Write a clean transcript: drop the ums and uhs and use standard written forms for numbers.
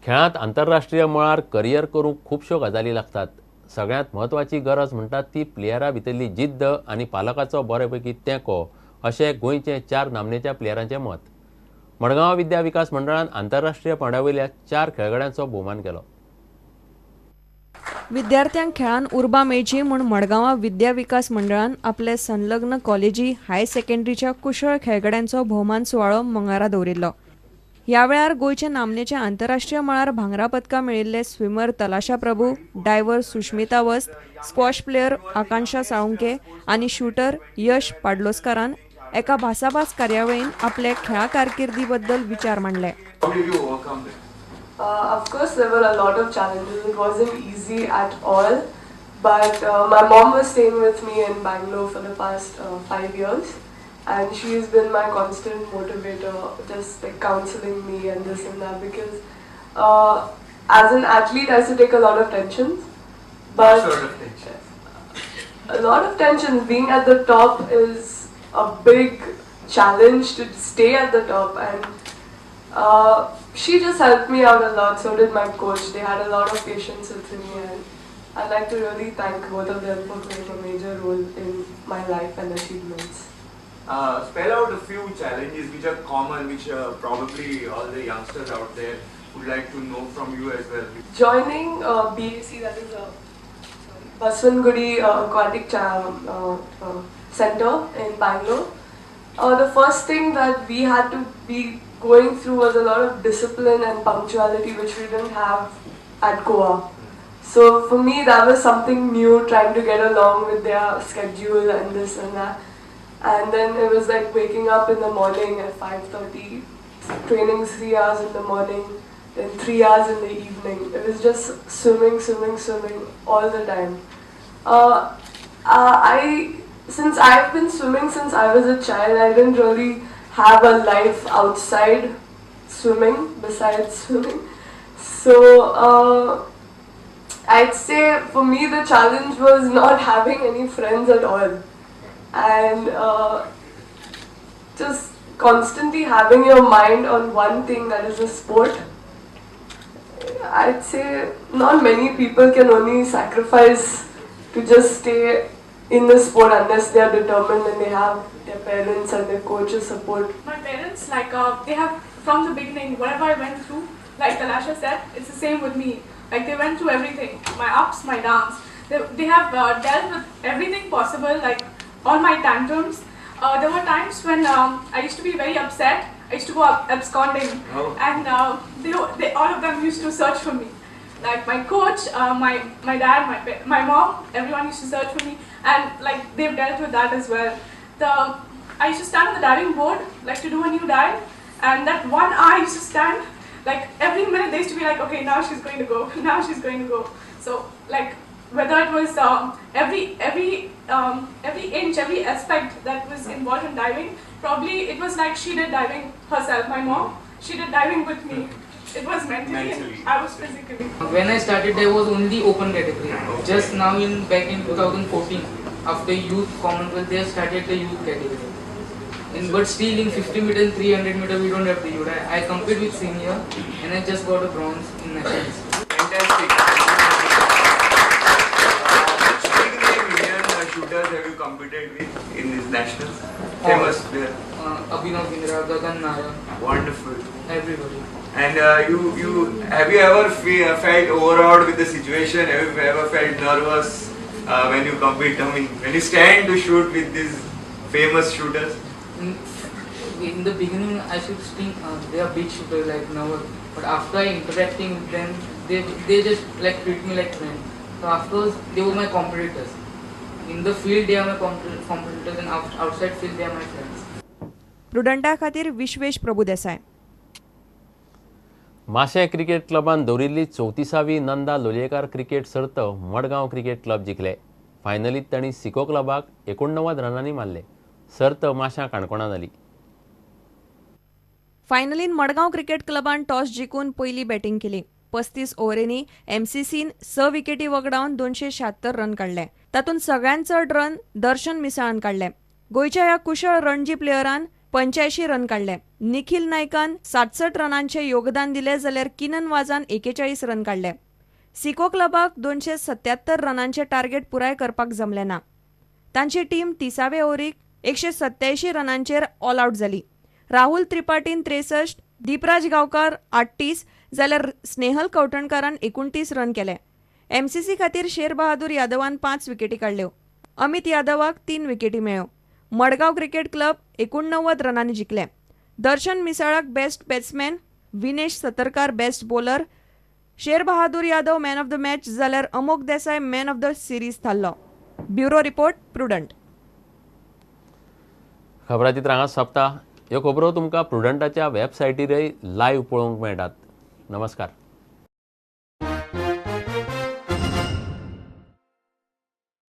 खेळांत आंतरराष्ट्रीय मळार करियर करूंक खुबश्यो गजाली लागतात. सगळ्यांत म्हत्वाची गरज म्हणटात ती प्लेयरा भितरली जिद्द आनी पालकाचो बऱ्यापैकी तेंको अशें गोंयचे 4 नामनेच्या प्लेयरांचें मत. मडगांव विद्या विकास मंडळान आंतरराष्ट्रीय पांवड्यावयल्या 4 खेळगड्यांचो भोवमान केलो. विद्यार्थ्यांक खेळांत उर्बा मेळची म्हूण मडगांवां विद्या विकास मंडळान आपले संलग्न कॉलेजी हाय सेकंडरीच्या कुशळ खेळगड्यांचो भोवमान सुवाळो मंगळारा दवरिल्लो. ह्या वेळार गोंयचे नामनेचे आंतरराष्ट्रीय मळार भांगरा पदकां मेळिल्ले स्विमर तलाशा प्रभू, डायव्हर सुष्मिता वस्त, स्क्वॉश प्लेयर आकांक्षा साळुंके आनी शूटर यश पाडलोसकारान एका भासाभास कार्यावळीन आपले खेळा कारकिर्दी बद्दल विचार मांडले. Of course, there were a lot of challenges. It wasn't easy at all. But my mom was staying with me in Bangalore for the past 5 years. And she has been my constant motivator, just like counseling me and this and that. Because as an athlete, I used to take a lot of tensions. But what sort of tensions? A lot of tensions. Being at the top is a big challenge to stay at the top. And she just helped me out a lot. So did my coach. They had a lot of patience with me, and I'd like to really thank both of them for playing a major role in my life and achievements. Spell out a few challenges which are common, which probably all the youngsters out there would like to know from you as well. Joining BAC, that is Baswangudi Aquatic Center in Bangalore. The first thing that we had to be going through was a lot of discipline and punctuality, which we didn't have at Goa. So for me, that was something new, trying to get along with their schedule and this and that. And then it was like waking up in the morning at 5:30, training 3 hours in the morning, then 3 hours in the evening. It was just swimming all the time. Since I've been swimming since I was a child, I didn't really have a life outside swimming, besides swimming. So I'd say for me the challenge was not having any friends at all. And just constantly having your mind on one thing, that is a sport. I'd say not many people can only sacrifice to just stay in the sport unless they are determined and they have their parents and their coaches support. My parents, they have from the beginning, whatever I went through, like Talasha said, it's the same with me. Like they went through everything, my ups, my downs. They have dealt with everything possible, like all my tantrums. There were times when I used to be very upset. I used to go absconding, and they all of them used to search for me. Like my coach, my dad, my mom, everyone used to search for me, and like they've dealt with that as well. I used to stand on the diving board, like to do a new dive, and that one eye used to stand, like every minute they used to be like, okay, now she's going to go, now she's going to go. So like whether it was every inch, every aspect that was involved in diving, probably it was like she did diving herself. My mom, she did diving with me. It was mentally. I was physically. When I started, there was only open category. Just now, back in 2014, after youth Commonwealth, they have started the youth category. But still, in 50 meter and 300 meter, we don't have the youth. I compete with senior, and I just got a bronze in nationals. Fantastic. Which big name Indian shooters have you competed with in these nationals? Famous player. Abhinav Bindra, Gagan Nara. Wonderful. Everybody. And you have you ever felt overawed with the situation? Have you ever felt nervous when you compete? I mean, when you stand to shoot with these famous shooters? In the beginning, I should think they are big shooters like Nawal. But after interacting with them, they just like treat me like friends. So afterwards, they were my competitors. In the field, they are my competitors, and outside field, they are my friends. प्रुडंटा खातीर Vishwesh Prabhudesai. Mashem cricket क्लबान दवरिल्ली 34वी Nanda Lolyekar cricket सर्त Madgaon cricket club जिखले. फायनलीत तांणी सिको क्लबाक 89 रनांनी मारले. सर्त माश्यां काणकोणां जाली. फायनलीन Madgaon cricket क्लबान toss जिखून पयली बॅटिंग केली. 35 ओव्हरींनी एमसीसीन 6 विकेटी वगडावन 276 रन काडले. तातूंत सगळ्यांत चड रन दर्शन मिसाळान काडले. गोंयच्या ह्या कुशळ रणजी प्लेयरान 85 रन काढले. निखिल नायकान 67 रनांचे योगदान दिले जाल्यार किनन वाजान 41 रन काढले. सिको क्लबाक 277 रनांचे टार्गेट पुराय करपाक जमले ना. तांची टीम 30व्या ओव्हरीक 187 रनांचेर ऑल आउट जाली. राहुल त्रिपाटीन 63, दीपराज गांवकार 38 जाल्यार स्नेहल कवठणकारान 29 रन केले. एमसीसी खातीर शेर बहादूर यादवान 5 विकेटी काडल्यो. अमित यादवाक 3 विकेटी मेळ्ळ्यो. मडगांव क्रिकेट क्लब 89 रनांनी जिखले. दर्शन मिसाळाक best batsman, Vinesh Satarkar best bowler, Sher Bahadur Yadav man of the match जाल्यार अमोक Desai man of the series थारलो. Bureau report Prudent. खबरांची हांगा सोंपता. ह्यो खबरो तुमकां प्रुडंटाच्या वेबसायटीरय लायव्ह पळोवंक मेळटात. नमस्कार.